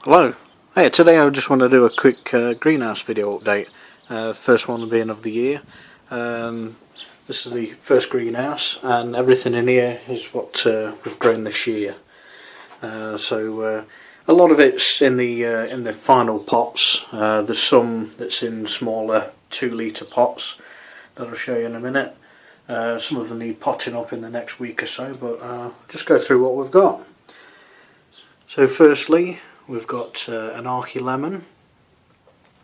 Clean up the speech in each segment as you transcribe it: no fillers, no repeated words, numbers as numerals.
Hello. Hey, today I just want to do a quick greenhouse video update. First one being of the year. This is the first greenhouse, and everything in here is what we've grown this year. So a lot of it's in the final pots. There's some that's in smaller 2-litre pots that I'll show you in a minute. Some of them need potting up in the next week or so, but just go through what we've got. So firstly, we've got an Archie lemon,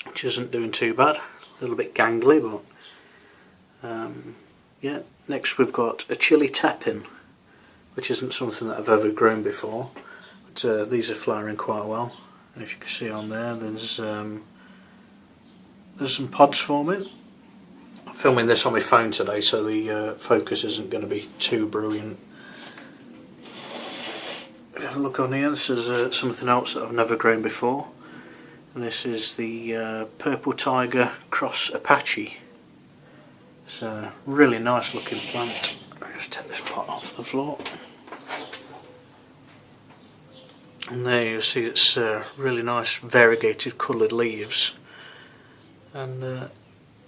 which isn't doing too bad. A little bit gangly, but yeah. Next we've got a chili tepin, which isn't something that I've ever grown before. But these are flowering quite well. And if you can see on there, there's some pods forming. I'm filming this on my phone today, so the focus isn't going to be too brilliant. If you have a look on here, this is something else that I've never grown before, and this is the Purple Tiger Cross Apache. It's a really nice looking plant. I'll just take this pot off the floor, and there you see it's really nice variegated coloured leaves, and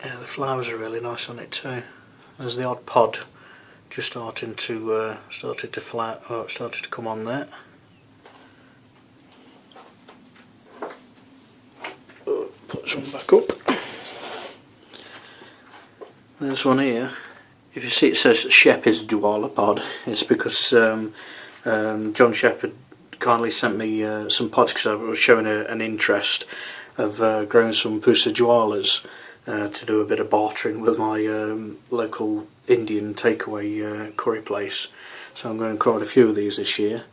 yeah, the flowers are really nice on it too. There's the odd pod just started to come on there. Put this one back up. There's one here. If you see, it says Shepherd's Duala pod. It's because John Shepherd kindly sent me some pods because I was showing an interest of growing some Pusa Dualas to do a bit of bartering with my local Indian takeaway curry place. So I'm going to quite a few of these this year.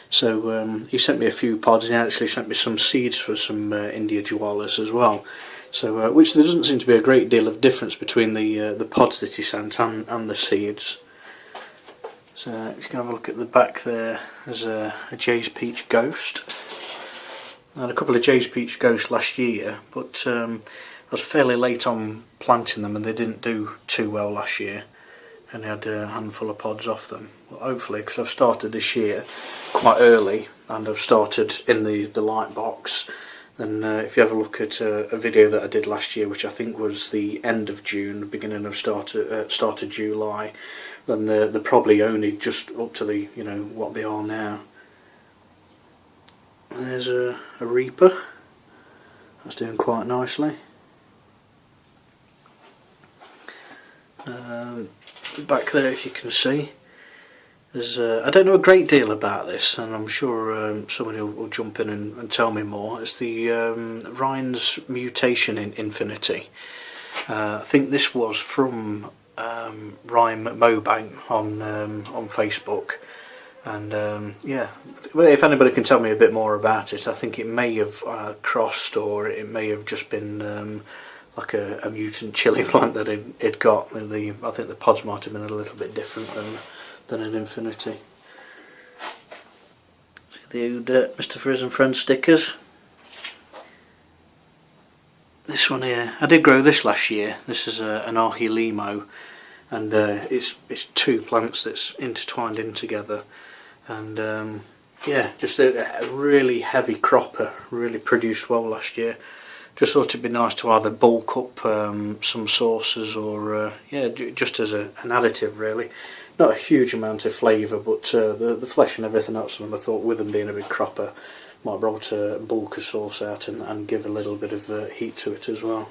So he sent me a few pods, and he actually sent me some seeds for some India Jualas as well. So which there doesn't seem to be a great deal of difference between the pods that he sent and the seeds. So if you can have a look at the back there, there's a Jay's Peach Ghost. I had a couple of Jay's Peach Ghosts last year, but I was fairly late on planting them, and they didn't do too well last year. And I had a handful of pods off them. But hopefully, because I've started this year quite early, and I've started in the light box, then if you have a look at a video that I did last year, which I think was the end of June, beginning of start of July, then they're probably only just up to the what they are now. And there's a Reaper. That's doing quite nicely. Back there, if you can see, there's I don't know a great deal about this, and I'm sure somebody will jump in and tell me more. It's the Ryan's Mutation in Infinity. I think this was from Ryan McMobank on Facebook, and yeah, if anybody can tell me a bit more about it, I think it may have crossed, or it may have just been like a mutant chili plant that it got. I think the pods might have been a little bit different than an Infinity. See the Mr. Frizz and Friends stickers. This one here, I did grow this last year. This is an Archie Limo, and it's two plants that's intertwined in together, and yeah, just a really heavy cropper. Really produced well last year. Just thought it'd be nice to either bulk up some sauces, or yeah, just as an additive really. Not a huge amount of flavour, but the flesh and everything else on them, I thought with them being a big cropper, might be able to bulk a sauce out and give a little bit of heat to it as well.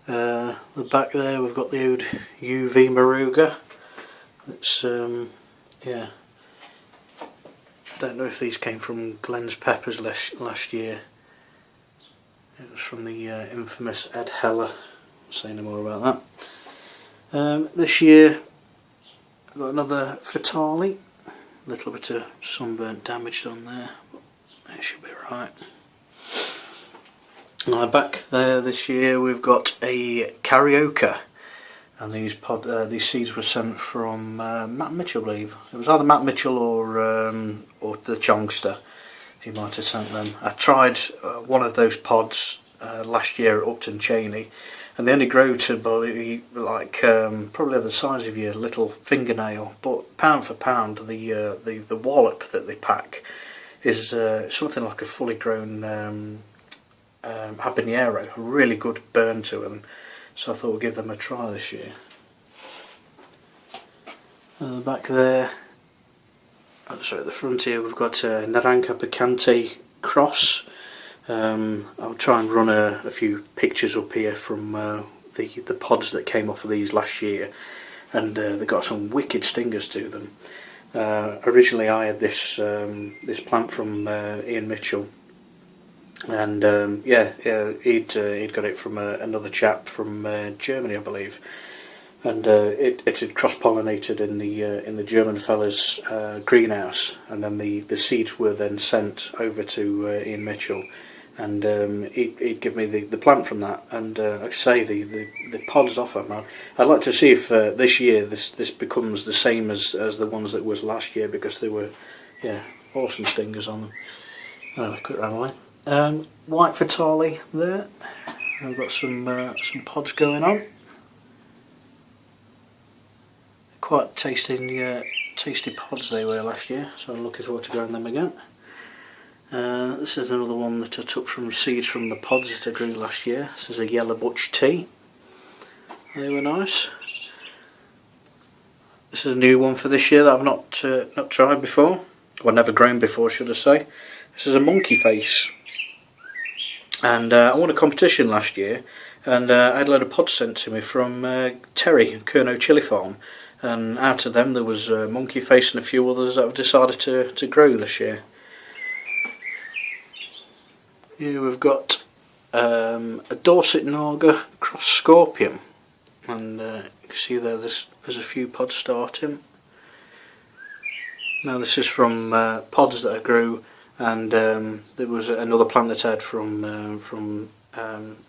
The back there we've got the old UV Moruga. It's yeah, don't know if these came from Glenn's Peppers last year. It was from the infamous Ed Heller. I'll say no more about that. This year I've got another Fatali. A little bit of sunburnt damage on there, but it should be right. Now back there this year we've got a Carioca, and these seeds were sent from Matt Mitchell, I believe. It was either Matt Mitchell or the Chongster. He might have sent them. I tried one of those pods last year at Upton Cheney, and they only grow to like probably the size of your little fingernail. But pound for pound, the wallop that they pack is something like a fully grown habanero, a really good burn to them. So I thought we'd give them a try this year. Back there, sorry, at the front here we've got a Naranja Picante cross. I'll try and run a few pictures up here from the pods that came off of these last year, and they got some wicked stingers to them. Originally I had this plant from Ian Mitchell, and he'd got it from another chap from Germany, I believe, and it had cross-pollinated in the German fella's greenhouse, and then the seeds were then sent over to Ian Mitchell, and he'd give me the plant from that, and like I say, the pods off it, man. I'd like to see if this year this becomes the same as the ones that was last year, because they were awesome stingers on them. Quick round away. White Vitale there. I've got some pods going on. Quite tasty pods they were last year, so I'm looking forward to growing them again. This is another one that I took from seeds from the pods that I grew last year. This is a Yellow Butch Tea. They were nice. This is a new one for this year that I've not tried before, or never grown before, should I say. This is a Monkey Face, and I won a competition last year, and I had a load of pods sent to me from Terry, Kerno Chili Farm, and out of them there was Monkey Face and a few others that I've decided to grow this year. Here we've got a Dorset Naga cross Scorpion, and you can see there's a few pods starting. Now this is from pods that I grew, and there was another plant that I had from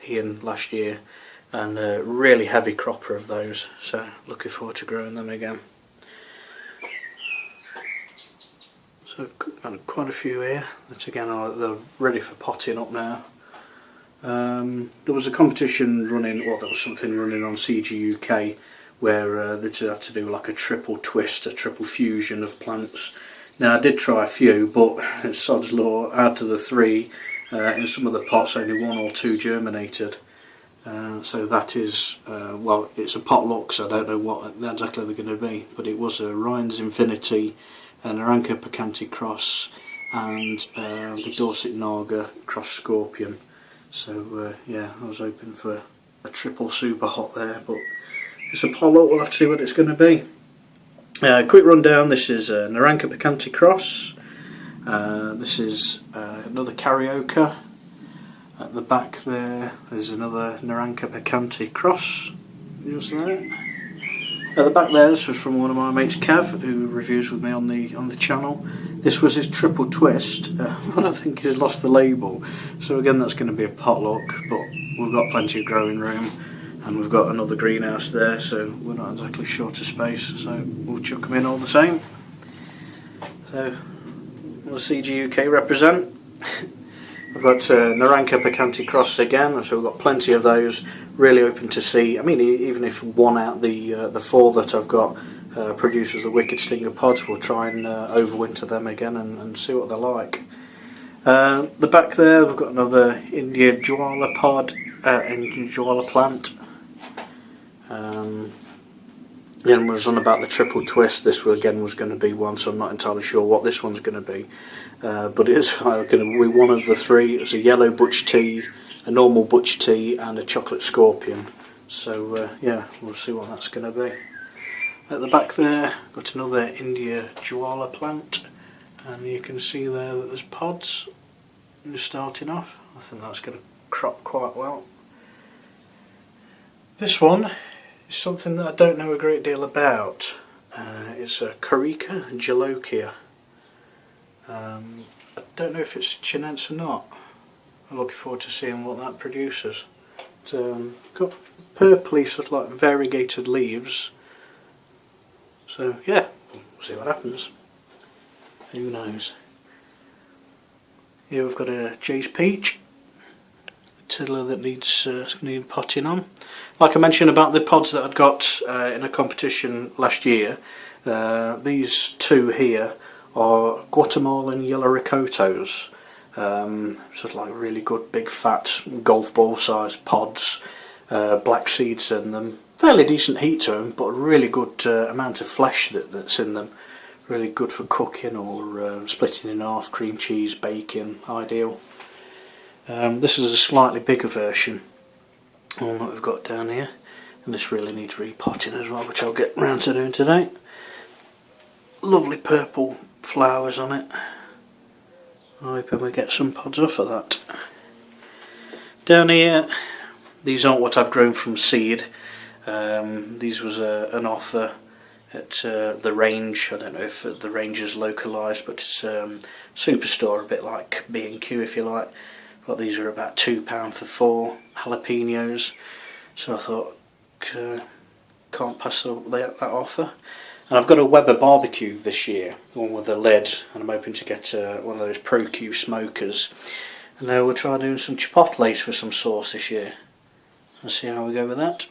Ian last year, and a really heavy cropper of those, so looking forward to growing them again. So quite a few here that again they're ready for potting up now. There was a competition running, well, there was something running on CG UK where they had to do like a triple twist, a triple fusion of plants. Now I did try a few, but it's sod's law, out of the 3 in some of the pots only 1 or 2 germinated. So that is, well, it's a potluck, so I don't know what exactly they're going to be, but it was a Ryan's Infinity, an Naranja Picante cross, and the Dorset Naga cross Scorpion. So yeah, I was hoping for a triple super hot there, but it's a potluck, we'll have to see what it's going to be. Quick rundown, this is a Naranja Picante cross, this is another Carioca. At the back there's another Naranja Picante cross, just there. At the back there, this was from one of my mates, Kev, who reviews with me on the channel. This was his triple twist, but I think he's lost the label. So again, that's going to be a potluck, but we've got plenty of growing room, and we've got another greenhouse there, so we're not exactly short of space, so we'll chuck them in all the same. So, what does CG UK represent? We've got Naranja Picante cross again, so we've got plenty of those. Really open to see. I mean, even if one out the 4 that I've got produces the wicked stinger pods, we'll try and overwinter them again and see what they're like. The back there, we've got another India Jwala pod, Indian Jwala plant. Again, was on about the triple twist. This again was going to be one, so I'm not entirely sure what this one's going to be. But it is going to be one of the 3. It's a yellow Butch Tea, a normal Butch Tea, and a chocolate Scorpion. So yeah, we'll see what that's going to be. At the back there, got another India Jwala plant, and you can see there that there's pods just starting off. I think that's going to crop quite well. This one is something that I don't know a great deal about. It's a Corica Jalokia. I don't know if it's Chinense or not. I'm looking forward to seeing what that produces. It's got purpley sort of like variegated leaves. So yeah, we'll see what happens. Who knows? Here we've got a Jay's Peach, a tiddler that needs potting on. Like I mentioned about the pods that I'd got in a competition last year, these 2 here are Guatemalan yellow ricotos. Sort of like really good big fat golf ball sized pods, black seeds in them. Fairly decent heat to them, but a really good amount of flesh that's in them. Really good for cooking or splitting in half, cream cheese, bacon, ideal. This is a slightly bigger version, one that we've got down here, and this really needs repotting as well, which I'll get round to doing today. Lovely purple flowers on it. I'm hoping we get some pods off of that. Down here, these aren't what I've grown from seed. These was an offer at the range. I don't know if the range is localised, but it's superstore, a bit like B&Q if you like. But these are about £2 for 4 jalapenos, so I thought can't pass that offer. And I've got a Weber barbecue this year, one with a lid, and I'm hoping to get one of those Pro Q smokers. And we'll try doing some chipotles for some sauce this year. Let's see how we go with that.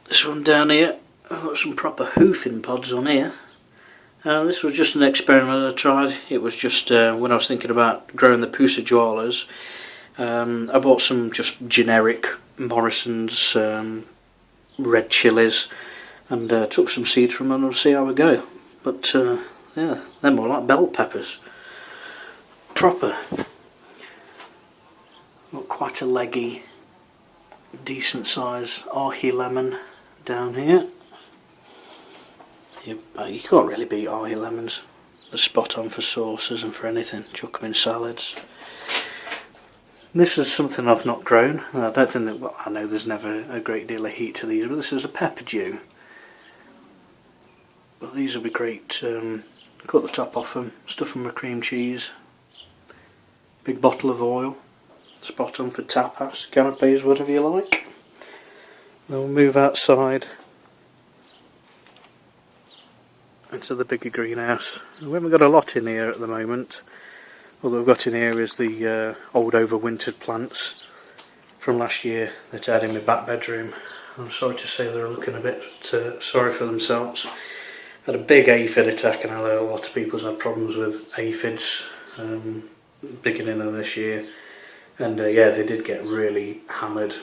This one down here, I've got some proper hoofing pods on here. This was just an experiment I tried. It was just when I was thinking about growing the Pusa Jualas. I bought some just generic Morrison's red chilies and took some seeds from them and see how we go. But yeah, they're more like bell peppers. Proper. Got quite a leggy, decent size ahi lemon down here. You can't really beat ahi lemons. They're spot on for sauces and for anything. Chuck them in salads. This is something I've not grown. I don't think that, well, I know there's never a great deal of heat to these, but this is a pepper dew. But these will be great. Cut the top off them, stuff them with cream cheese. Big bottle of oil. Spot on for tapas, canapes, whatever you like. Then we'll move outside into the bigger greenhouse. We haven't got a lot in here at the moment. All that we've got in here is the old overwintered plants from last year that I had in my back bedroom. I'm sorry to say they're looking a bit sorry for themselves. Had a big aphid attack, and I know a lot of people's had problems with aphids beginning of this year. And yeah, they did get really hammered.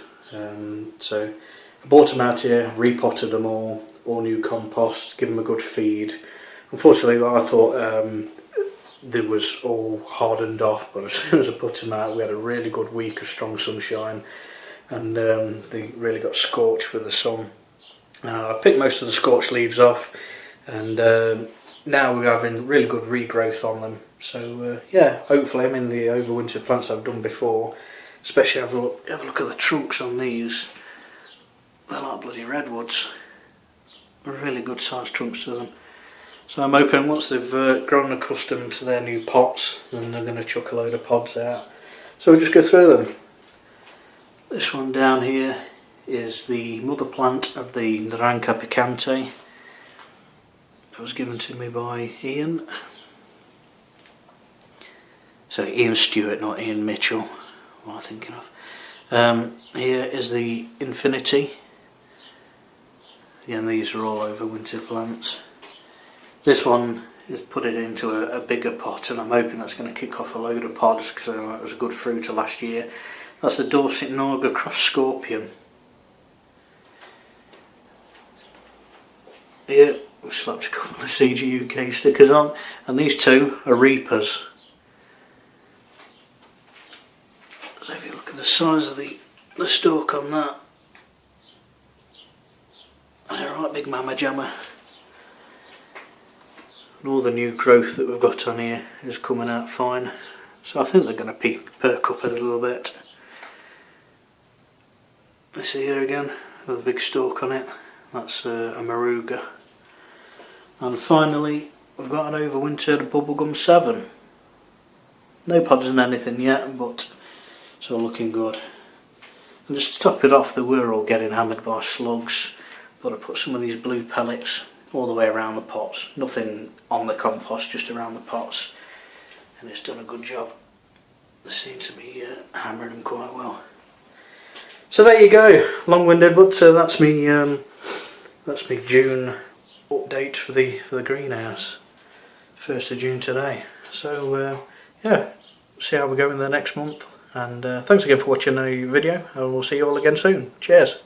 So I bought them out here, repotted them all new compost, give them a good feed. Unfortunately, I thought they was all hardened off, but as soon as I put them out, we had a really good week of strong sunshine, and they really got scorched with the sun. I picked most of the scorched leaves off, and now we're having really good regrowth on them. So yeah, hopefully, I mean, the overwintered plants I've done before, especially have a look at the trunks on these. They're like bloody redwoods. Really good sized trunks to them. So I'm hoping once they've grown accustomed to their new pots, then they're going to chuck a load of pods out. So we'll just go through them. This one down here is the mother plant of the Naranja Picante. It was given to me by Ian. So Ian Stewart, not Ian Mitchell, what am I thinking of. Here is the Infinity. Again, these are all overwintered plants. This one is put it into a bigger pot, and I'm hoping that's going to kick off a load of pods, because it was a good fruit last year. That's the Dorset Naga Cross Scorpion. Here we slapped a couple of CG UK stickers on, and these two are Reapers. So if you look at the size of the stalk on that, that's a right big mamma jamma. And all the new growth that we've got on here is coming out fine. So I think they're going to perk up a little bit. This here again, with a big stalk on it. That's a Maruga. And finally, we've got an overwintered Bubblegum 7. No pods in anything yet, but it's all looking good. And just to top it off, they were all getting hammered by slugs. But I put some of these blue pellets all the way around the pots. Nothing on the compost, just around the pots. And it's done a good job. They seem to be hammering them quite well. So there you go. Long-winded, but that's me June update for the greenhouse. 1st of June today. So yeah, see how we go in the next month. And thanks again for watching the video, and we'll see you all again soon. Cheers.